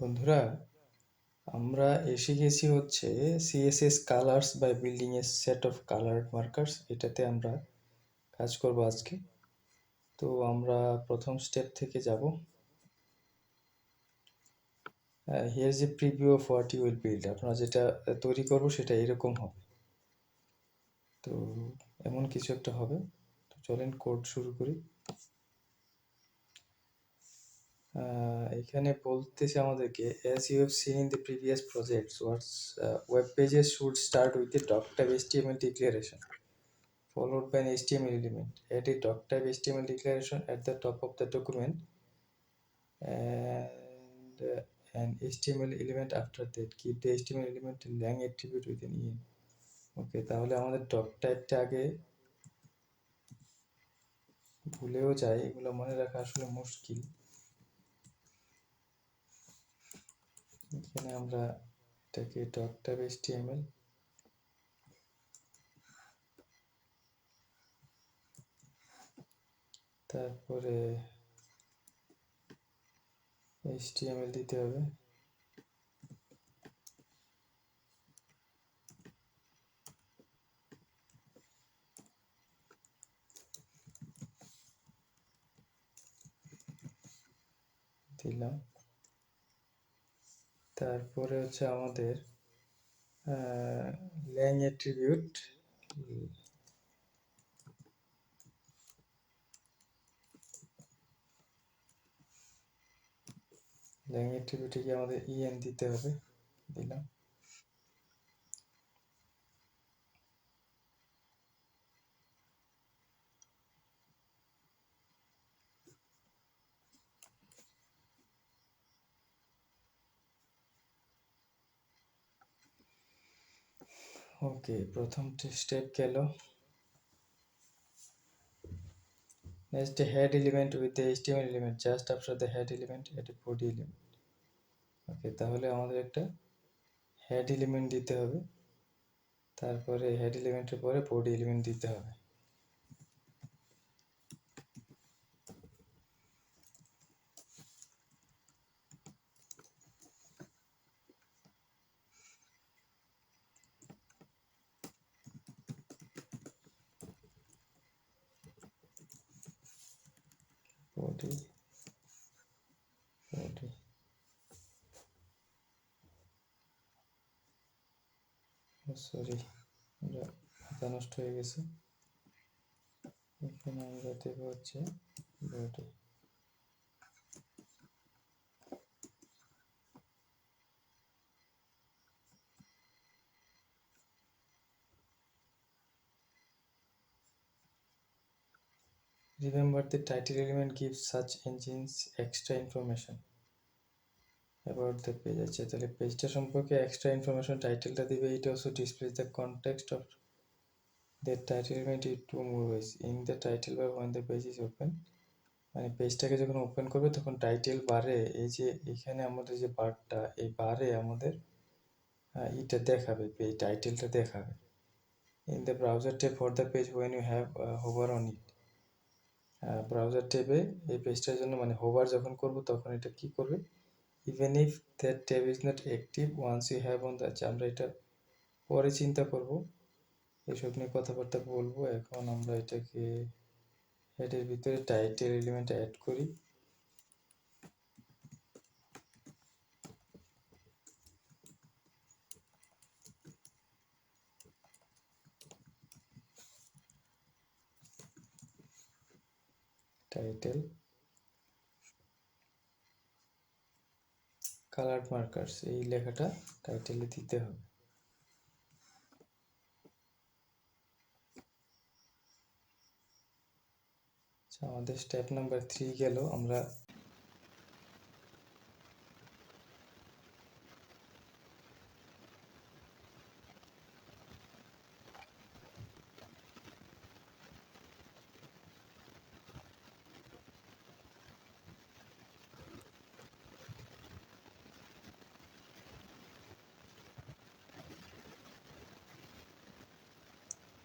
বন্ধুরা, আমরা এসে গেছি হচ্ছে CSS colours by building a set of colour markers. এটাতে আমরা কাজ করব আজকে। তো আমরা প্রথম স্টেপ থেকে যাব। হিয়ার যে preview of what you will build. আপনারা যেটা তৈরি করব সেটা এরকম হবে। তো এমন কিছু একটা হবে। তো চলেন কোড শুরু করি। এখানে বলতেছে আমাদেরকে, as you have seen in the previous projects, web pages should start with the doc-type HTML declaration followed by an HTML element. Add a doc-type HTML declaration at the top of the document and an HTML element after that. Keep the HTML element lang attribute with an en. ওকে, তাহলে আমাদের doc টাইপটা আগে ভুলেও যায়, এগুলো মনে রাখা আসলে মুশকিল। এখানে আমরা এটাকে ডক টাইপ HTML, তারপরে HTML দিতে হবে। দিলাম। তারপরে হচ্ছে আমাদের ল্যাং অ্যাট্রিবিউট, ল্যাং অ্যাট্রিবিউটে কি আমাদের en দিতে হবে। দিলাম। ওকে, প্রথম স্টেপ গেল। Next, a head element with the HTML element. Just after the head element, add a body element. ওকে, তাহলে আমাদের একটা হেড এলিমেন্ট দিতে হবে, তারপরে হেড এলিমেন্টের পরে বডি এলিমেন্ট দিতে হবে। বডি বডি সরি, এটা নষ্ট হয়ে গেছে। এখানে আমরা দেব হচ্ছে body. Remember, the title element gives search engines extra information about the page. আচ্ছা, তাহলে পেজটা সম্পর্কে এক্সট্রা ইনফরমেশন টাইটেলটা দিবে। It also displays the context of the title element in two more ways. In the title bar when the page is open, মানে পেজটাকে যখন open করবে তখন টাইটেল বারে, এই যে এখানে আমাদের যে বারটা, এই বারে আমাদের এটা দেখাবে, পেজ টাইটেলটা দেখাবে। In the browser tab for the page when you have hover on it. Browser ট্যাবে এই পেজটার জন্য মানে হোভার যখন করব তখন এটা কি করবে, even if that tab is not active once you have on the. আমরা এটা পরে চিন্তা করব, এসব নিয়ে কথাবার্তা বলবো। এখন আমরা এটাকে হেডের ভিতরে টাইটেল এলিমেন্ট অ্যাড করি। টাইটেল কালার মার্কার্স, এই লেখাটা টাইটেলে দিতে হবে। আমাদের স্টেপ নাম্বার 3 গেল। আমরা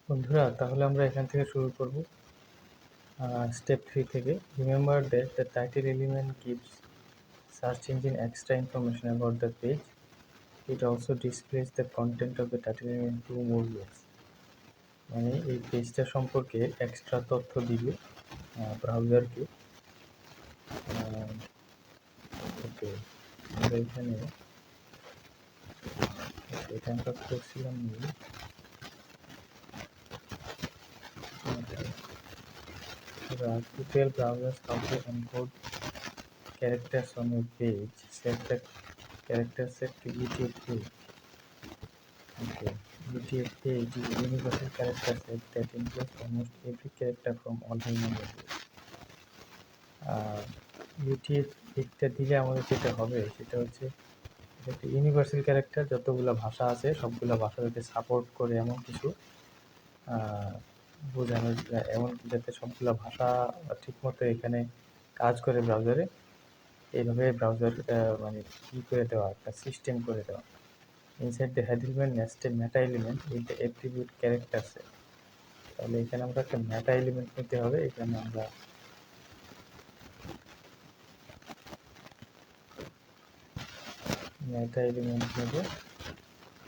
বন্ধুরা, তাহলে আমরা এখান থেকে শুরু করব, স্টেপ 3 থেকে। Remember that the title element gives search engine extra information about the page. It also displays the content of the title in two more ways. মানে এই পেজটা সম্পর্কে এক্সট্রা তথ্য দিবে ব্রাউজারকে। ওকে, আমরা এখানে এটা আমরা করছিলাম to tell browsers how to encode characters on a page, set the character set to UTF-8. Okay, UTF-8 is a universal character set that includes almost every character from all human languages. UTF-8টা দিলে আমাদের যেটা হবে সেটা হচ্ছে একটা universal character, যতগুলো ভাষা আছে সবগুলো ভাষা যাতে সাপোর্ট করে এমন কিছু বোঝানো, এমন যাতে সবগুলো ভাষা ঠিকমতো এখানে কাজ করে ব্রাউজারে, এইভাবে ব্রাউজার মানে কী করে দেওয়া, একটা সিস্টেম করে দেওয়া। Inside the head element next A meta element with the attribute character set. তাহলে এখানে আমরা একটা মেটা এলিমেন্ট নিতে হবে। এখানে আমরা মেটা এলিমেন্ট নেব,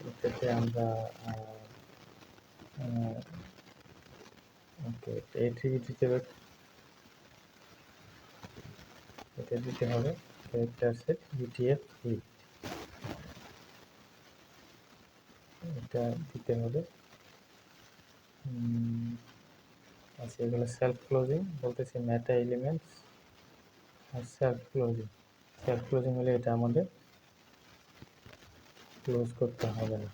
এটাতে আমরা ওকে অ্যাট্রিবিউট দিতে হবে, এটা দিতে হবে ক্যারেক্টার সেট UTF-8, এটা দিতে হবে। আচ্ছা, এগুলো সেলফ ক্লোজিং বলতেছি, মেটা এলিমেন্টস আর সেলফ ক্লোজিং হলে এটা আমাদের ক্লোজ করতে হবে না।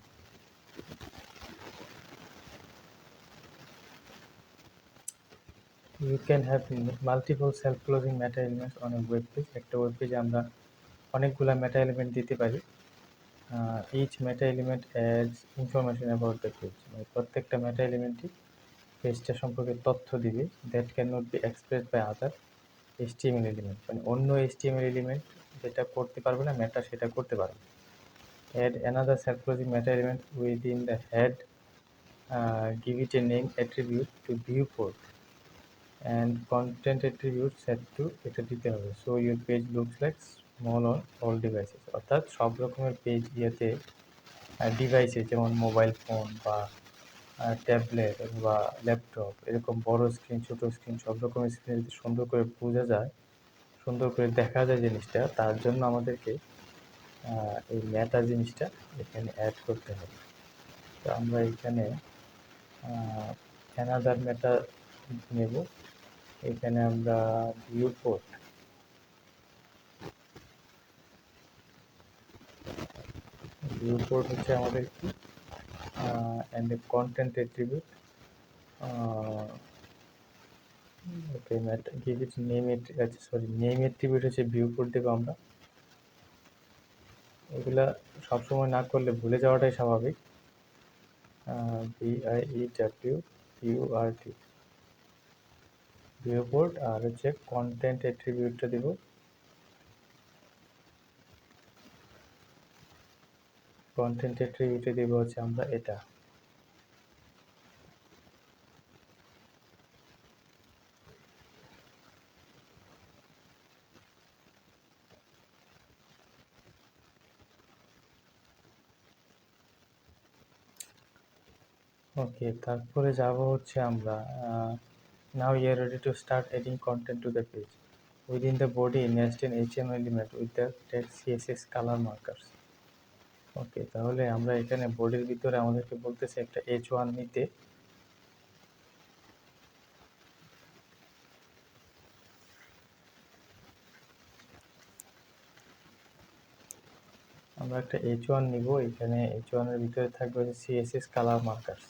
You can have multiple self-closing meta elements on a web page. একটা ওয়েব পেজে আমরা অনেকগুলা মেটা এলিমেন্ট দিতে পারি। Each meta element adds information about the page. মানে প্রত্যেকটা মেটা এলিমেন্টই পেজটা সম্পর্কে তথ্য দিবে, that cannot be expressed by other HTML element. মানে অন্য HTML এলিমেন্ট যেটা করতে পারবে না মেটা, সেটা করতে পারবে। Add another self-closing meta element within the head, give it a name attribute to viewport and content attribute set to এটা দিতে হবে। So your page looks like small on all devices. অর্থাৎ সব রকমের পেজ ইয়েতে ডিভাইসে, যেমন মোবাইল ফোন বা ট্যাবলেট বা ল্যাপটপ, এরকম বড় স্ক্রিন ছোট স্ক্রিন সব রকমের স্ক্রিনে যদি সুন্দর করে বোঝা যায়, সুন্দর করে দেখা যায় জিনিসটা, তার জন্য আমাদেরকে এই মেটা জিনিসটা এখানে অ্যাড করতে হবে। তো আমরা এখানে অ্যানাদার মেটা নেব। এখানে আমরা ভিউপোর্ট হচ্ছে আমাদের কি and content attribute. Okay, give it name, name attribute হচ্ছে ভিউপোর্ট দেবো আমরা। এগুলা সবসময় না করলে ভুলে যাওয়াটাই স্বাভাবিক। VIEWPURT ভিউপোর্ট, আর হচ্ছে কন্টেন্ট অ্যাট্রিবিউটটা দেব। কন্টেন্ট অ্যাট্রিবিউটে দেব হচ্ছে আমরা এটা। ওকে, তারপরে যাব হচ্ছে আমরা now you are ready to start adding content to the page. Within the body nest an HTML element with the text CSS color markers. ওকে, তাহলে আমরা এখানে বডির ভিতরে আমাদেরকে বলতেছে একটা H1 নিতে। আমরা একটা H1 নিব, এখানে H1 এর ভিতরে থাকবে CSS কালার মার্কার্স।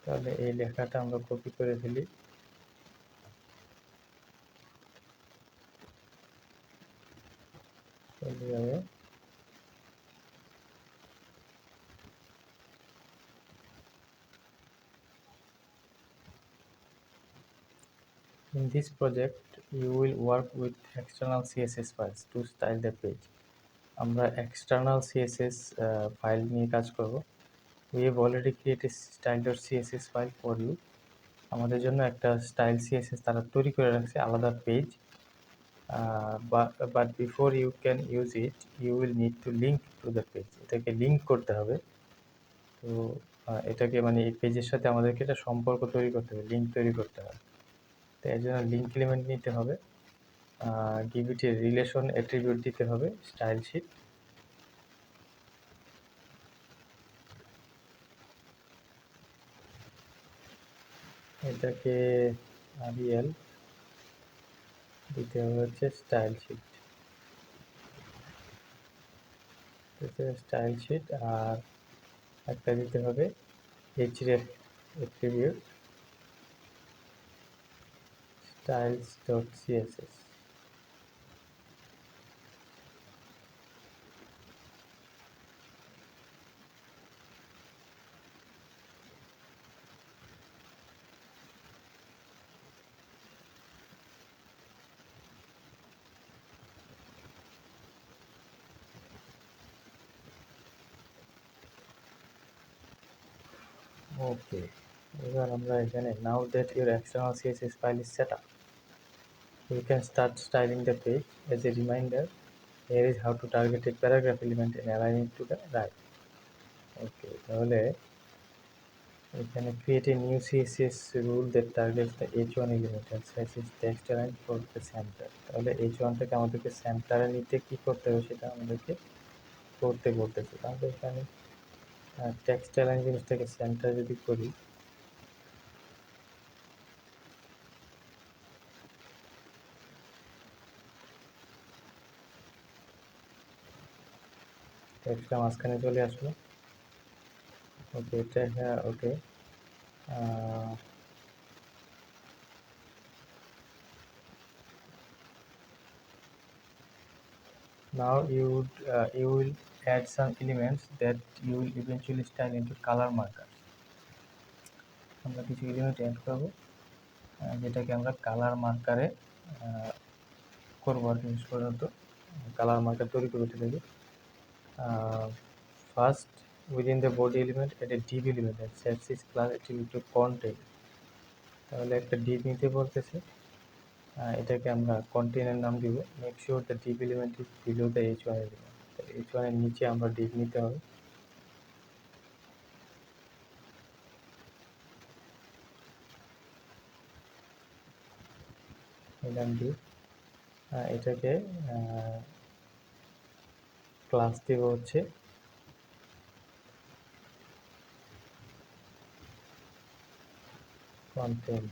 তাহলে এই লেখাটা আমরা কপি করে ফেলি। চলে যাবে। In this project, you will work with external CSS files to style the page. আমরা external CSS ফাইল নিয়ে কাজ করব। We have already created style.css file for you. আমাদের জন্য একটা স্টাইল সিএসএস তারা তৈরি করে রাখছে, আলাদা page. But before you can use it, you will need to link to the page. এটাকে লিঙ্ক করতে হবে। তো এটাকে মানে এই পেজের সাথে আমাদেরকে একটা সম্পর্ক তৈরি করতে হবে, লিঙ্ক তৈরি করতে হবে। তো এর জন্য লিঙ্ক এলিমেন্ট নিতে হবে, give it a relation attribute দিতে হবে, স্টাইল শিট। এটাকে আরিয়াল দিতে হবে হচ্ছে স্টাইল শিট, স্টাইল শিট। আর একটা দিতে হবে href অ্যাট্রিবিউট styles.css। ওকে, এবার আমরা এখানে now that your external css file is set up, you can start styling the page. As a reminder, here is how to target a paragraph element and align it to the right. ওকে, তাহলে এখানে create a new css rule that targets the h1 element and sets its text align for the center। তাহলে h1 থেকে আমাদেরকে সেন্টারে নিতে কি করতে হবে সেটা আমাদেরকে করতে বলতেছে। তাহলে এখানে টেক্সট অ্যালাইন জিনিসটাকে সেন্টার যদি করি, টেক্সটটা মাঝখানে চলে আসলো। ওকে, এটা হ্যাঁ, ওকে। Now you will add some elements that you will eventually style into color markers। আমরা কিছু এলিমেন্ট অ্যাড করবো যেটাকে আমরা কালার মার্কারে করবো আর কি। শেষ পর্যন্ত কালার মার্কার তৈরি করে এটাকে first within the body element add a div element and sets its class attribute to content। তাহলে একটা div নিতে বলতেছে, এটাকে আমরা কন্টেইনের নাম দিব। Make sure the div element is below the h1 element। h1 এর নিচে আমরা div নিতে হবে। নিলাম div, এটাকে ক্লাস দিব হচ্ছে কন্টেন্ট।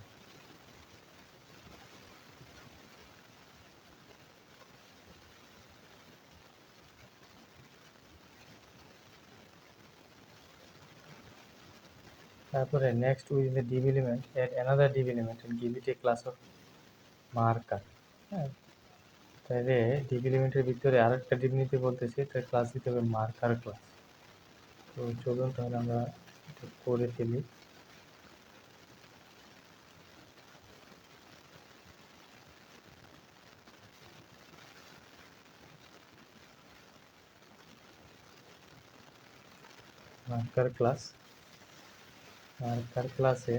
তারপরে next within the div element add another div element and give it a class of marker। হ্যাঁ, তাহলে div এলিমেন্টের ভিতরে আরেকটা div নিতে বলতেছে, তার ক্লাস দিতে হবে মার্কার ক্লাস। তো চলুন তাহলে আমরা এটা করে ফেলি। মার্কার ক্লাসে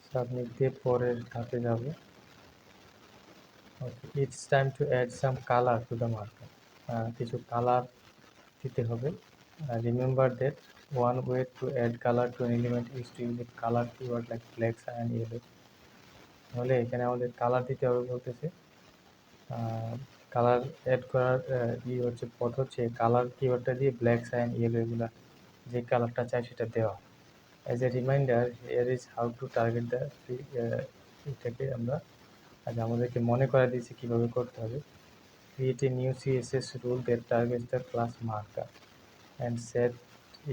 সাবমিট দিয়ে পরের ধাপে যাব। Okay, it's time to add some colour to the marker. কিছু কালার দিতে হবে। Remember that one way to add colour to an element is to use a colour keyword like black, cyan, yellow. তাহলে এখানে আমাদের colour দিতে হবে বলতেছে। Colour add করার হচ্ছে পথ হচ্ছে কালার কিওয়ার্ডটা দিয়ে ব্ল্যাক, সায়ান, ইয়েলো এগুলা যে কালারটা চাই সেটা দেওয়া। As a reminder, here is how to target the এটাকে আমরা আজ আমাদেরকে মনে করা দিয়েছি কীভাবে করতে হবে। Create a new CSS rule that targets the class marker and set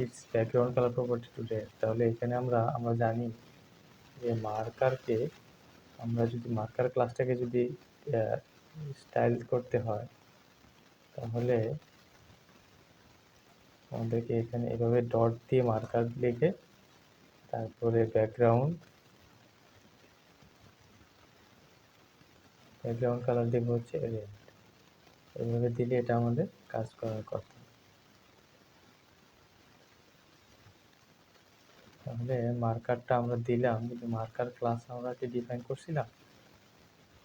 it's background colour property two red. তাহলে এখানে আমরা জানি যে মার্কারকে আমরা যদি মার্কার ক্লাসটাকে যদি স্টাইল করতে হয় তাহলে আমাদেরকে এখানে এভাবে ডট দিয়ে মার্কার লিখে তারপরে ব্যাকগ্রাউন্ড কালার দেবো হচ্ছে রেড। এভাবে দিলে এটা আমাদের কাজ করার কথা। তাহলে মার্কারটা আমরা দিলাম, কিন্তু মার্কার ক্লাস আমরা কি ডিফাইন করছিলাম?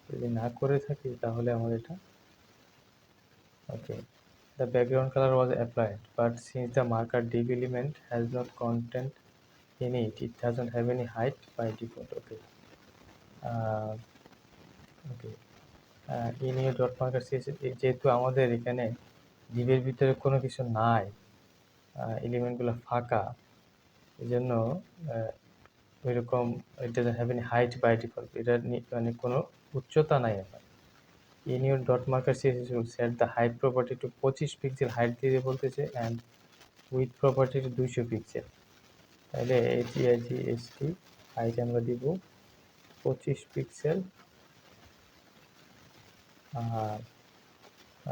যদি না করে থাকি তাহলে আমাদের এটা ওকে। The background color was applied, but since the marker div element has no content in it, it doesn't have any height by default. Okay. Uh, okay. In your dot marker যেহেতু আমাদের এখানে divএর ভিতরে কোনো কিছু নাই, এলিমেন্টগুলো ফাঁকা, এই জন্য ওইরকম it doesn't have any height by default. এটা মানে কোনো উচ্চতা নাই আমার। In your dot marker CSS will set the height property to 25 pixel height দিতে বলতেছে, and width property to 200 pixel. তাহলে HEIGST হাইট আমরা দিব 25 পিক্সেল।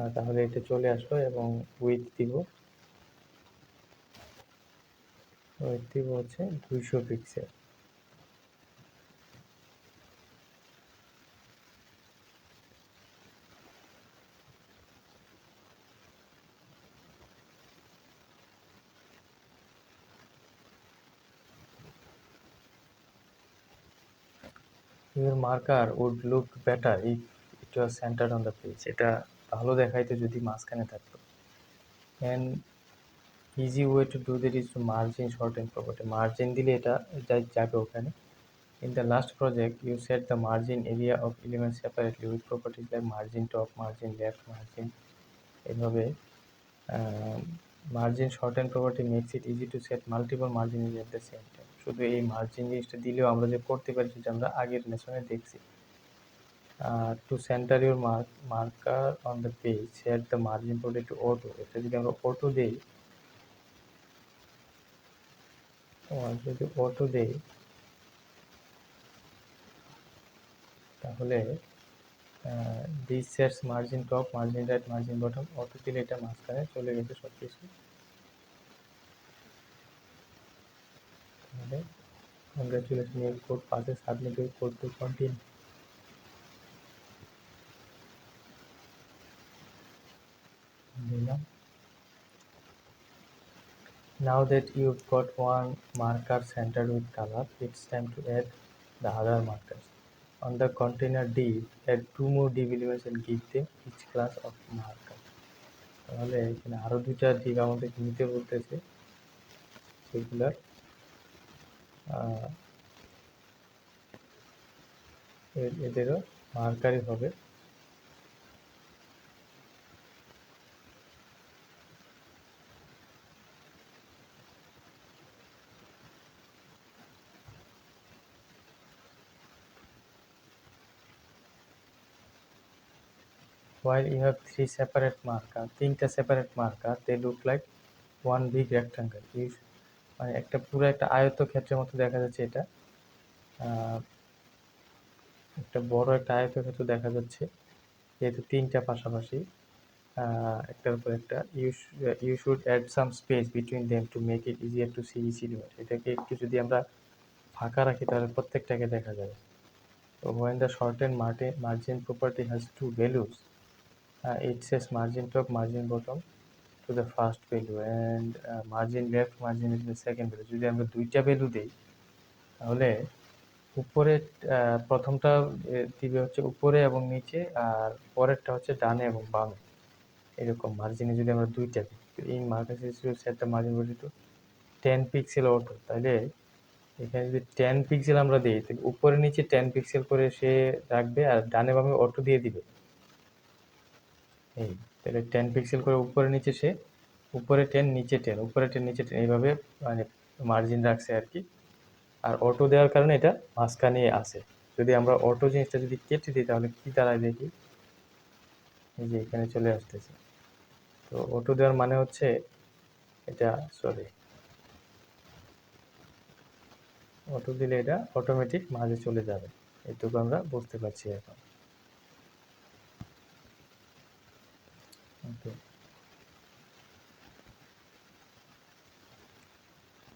আর তাহলে এটা চলে আসলো, এবং উইথ দিব হচ্ছে 200 pixel. Your marker would look better if it was centered on the page. এটা ভালো দেখাইতো যদি মাঝখানে থাকতো। And easy way to do that is to margin shorten property. Margin দিলে এটা যাবে ওখানে। In the last project, you set the margin area of elements separately with properties like margin top, margin left, margin এভাবে। Margin shorthand property makes it easy to set multiple margins at the same time. শুধু এই margin জিনিসটা দিলেও আমরা যে করতে পারি সেটা আমরা আগের লেসনে দেখছি। To center your marker on the page, set the margin property to auto. এটা যদি আমরা অটো দেই, তাহলে this sets margin top, margin right, margin bottom. Auto দিলে এটা মাঝখানে চলে গেছে সব কিছু। তাহলে congratulation, your code passes, submit your code to continue. দিলাম। Now that you've got one marker centered with color, it's time to add the other markers. On the container div, add 2 more div elements and give them each class of marker. তাহলে এখানে আরো দুইটা div আমাদের নিতে বলতেছে, সেগুলার এদেরও মার্কারই হবে। While you have 3 separate marker, 3টা separate marker, they look like one big rectangle. মানে একটা পুরো একটা আয়তক্ষেত্রের মতো দেখা যাচ্ছে। এটা একটা বড় একটা আয়তক্ষেত্র দেখা যাচ্ছে, যেহেতু 3টা পাশাপাশি একটার উপর একটা। You should add some space between them to make it easier to see each element. এটাকে একটু যদি আমরা ফাঁকা রাখি তাহলে প্রত্যেকটাকে দেখা যাবে। So when the shortened margin property has 2 values, it says margin top, margin bottom to the first value, and margin left, margin is the second value. যদি আমরা দুইটা ভ্যালু দেই তাহলে উপরে প্রথমটা দিবে হচ্ছে উপরে এবং নিচে, আর পরেরটা হচ্ছে ডানে এবং বামে। এরকম মার্জিনে যদি আমরা দুইটা দিই, এই marker set the margin value to 10 pixel auto. তাহলে এখানে যদি 10 পিক্সেল আমরা দিই, তাহলে উপরে নিচে 10 পিক্সেল করে সে রাখবে, আর ডানে বামে অটো দিয়ে দিবে। এই তাহলে 10 পিক্সেল করে উপরে নিচে, সে উপরে 10 নিচে 10, উপরে 10 নিচে 10, এইভাবে মানে মার্জিন রাখছে আর কি। আর অটো দেওয়ার কারণে এটা মাঝখানে আসে। যদি আমরা অটো জিনিসটা যদি কেটে দিই তাহলে কি দাঁড়ায় দেখি, এই যে এখানে চলে আসতেছে। তো অটো দেওয়ার মানে হচ্ছে এটা, সরি, অটো দিলে এটা অটোমেটিক মাঝে চলে যাবে। এটুকু আমরা বুঝতে পারছি এখন। Okay.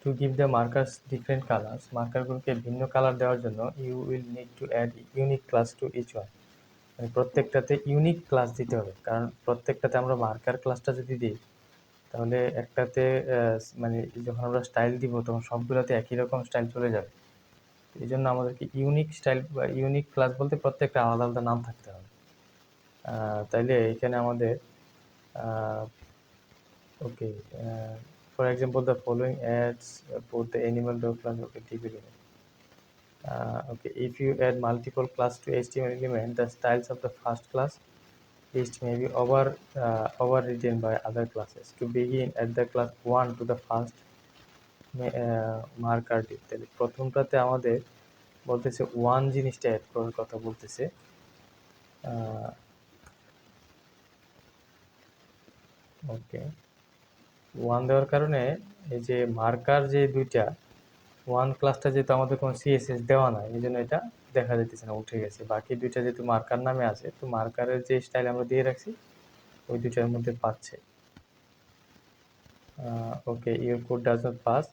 To give the markers different colours, মার্কারগুলোকে ভিন্ন কালার দেওয়ার জন্য you will need to add unique class to each one. মানে প্রত্যেকটাতে ইউনিক ক্লাস দিতে হবে, কারণ প্রত্যেকটাতে আমরা মার্কার ক্লাসটা যদি দিই তাহলে একটাতে মানে যখন আমরা স্টাইল দিব তখন সবগুলোতে একই রকম স্টাইল চলে যাবে। এই জন্য আমাদেরকে ইউনিক স্টাইল বা ইউনিক ক্লাস বলতে প্রত্যেকটা আলাদা আলাদা নাম থাকতে হবে। তাইলে এখানে আমাদের okay, for example the following adds both the animal dog class okay TP element. Okay, if you add multiple class to HTML element, the styles of the first class list may be overridden by other classes. To begin, add the class 1 to the first marker div. তাহলে প্রথমটাতে আমাদের বলতেছে 1 জিনিসটা add করার কথা বলতেছে। ওকে, 1 দেওয়ার কারণে এই যে মার্কার যে দুইটা 1 ক্লাসটা যেহেতু আমাদের কোনো সিএসএস দেওয়া নাই, এই জন্য এটা দেখা যাইতেছে না, উঠে গেছে। বাকি দুইটা যেহেতু মার্কার নামে আছে, তো মার্কারের যে স্টাইল আমরা দিয়ে রাখছি ওই দুইটার মধ্যে পাচ্ছে। ওকে, your code does not pass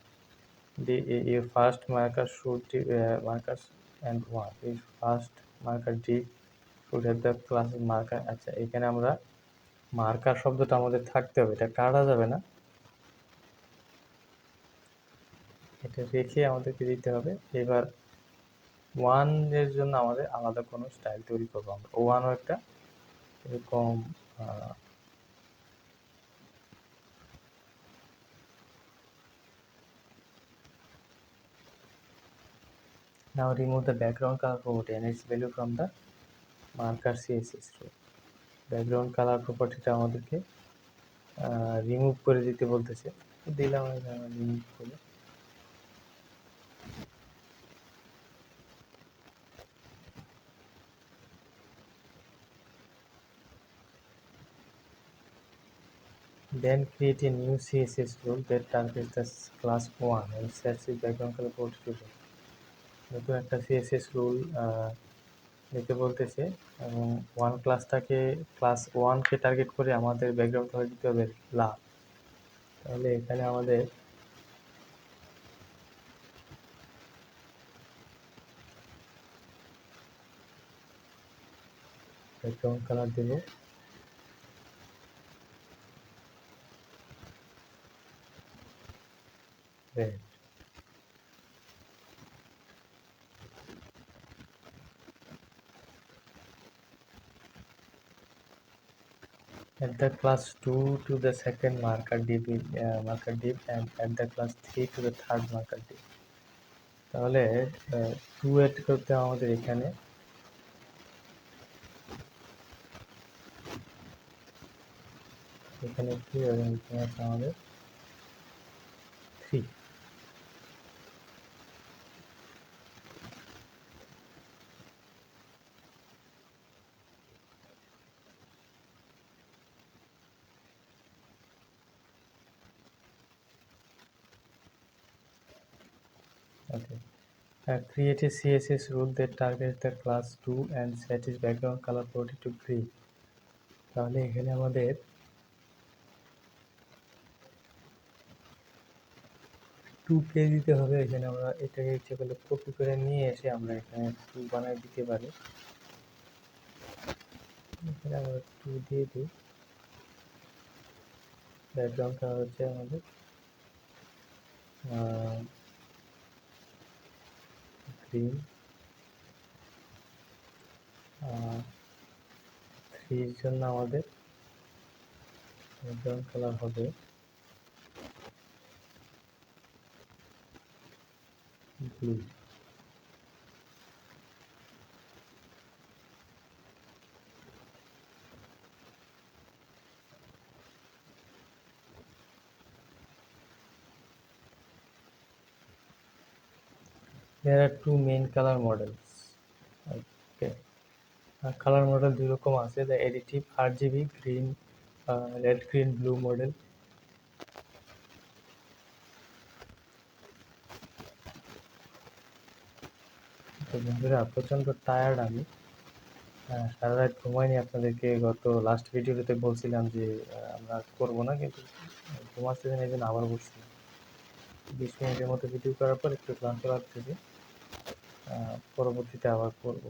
your first marker should markers and 1 your first marker div should have the class marker। আচ্ছা, এখানে আমরা মার্কার শব্দটা আমাদের থাকতে হবে, এটা কাটা যাবে না, এটা রেখে আমাদেরকে দিতে হবে। এবার 1 এর জন্য আমাদের আলাদা কোনো স্টাইল তৈরি করবো আমরা। 1 ও একটা এরকম now remove the background color property and its value from the marker CSS row। Background colour প্রপার্টিটা আমাদেরকে রিমুভ করে দিতে বলতেছে, তো দিলাম রিমুভ করে। Then create a new CSS rule that targets the class 1 and sets its background color property to 0। নতুন একটা CSS রুল দিতে বলতেছে এবং 1 ক্লাসটাকে ক্লাস 1কে টার্গেট করে আমাদের ব্যাকগ্রাউন্ড কালার দিতে হবে লাল। তাহলে এখানে আমাদের ব্যাকগ্রাউন্ড কালার দেব red. Add the class 2 to the second marker div and add the class 3 to the third marker div। তাহলে 2 এড করতে আমাদের এখানে এখানে 2 এবং এখানে আছে আমাদের 3। Okay, create a CSS rule that targets the class 2 and set its background color property to green। তাহলে এখানে আমাদের 2কে দিতে হবে। এখানে আমরা এটাকে ইচ্ছে করলে কপি করে নিয়ে এসে আমরা এখানে 2 বানায় দিতে পারি। এখানে আমরা 2 দিয়ে দিই। ব্যাকগ্রাউন্ড কালার হচ্ছে আমাদের গ্রিন। 3 এর জন্য আমাদের ব্যাকগ্রাউন্ড কালার হবে blue. There are two main color models. Okay, color model দুই রকম আছে, the additive RGB green red green blue model। তো বন্ধুরা, প্রচণ্ড টায়ার্ড আমি, সারা রাত ঘুমাইনি। আপনাদেরকে গত লাস্ট ভিডিওতে বলছিলাম যে আমরা করবো না, কিন্তু ঘুমাচ্ছিলেন এই জন্য আবার বসছিলাম। 20 মিনিটের মতো ভিডিও করার পর একটু ক্লান্ত লাগতেছে, পরবর্তীতে আবার করবো।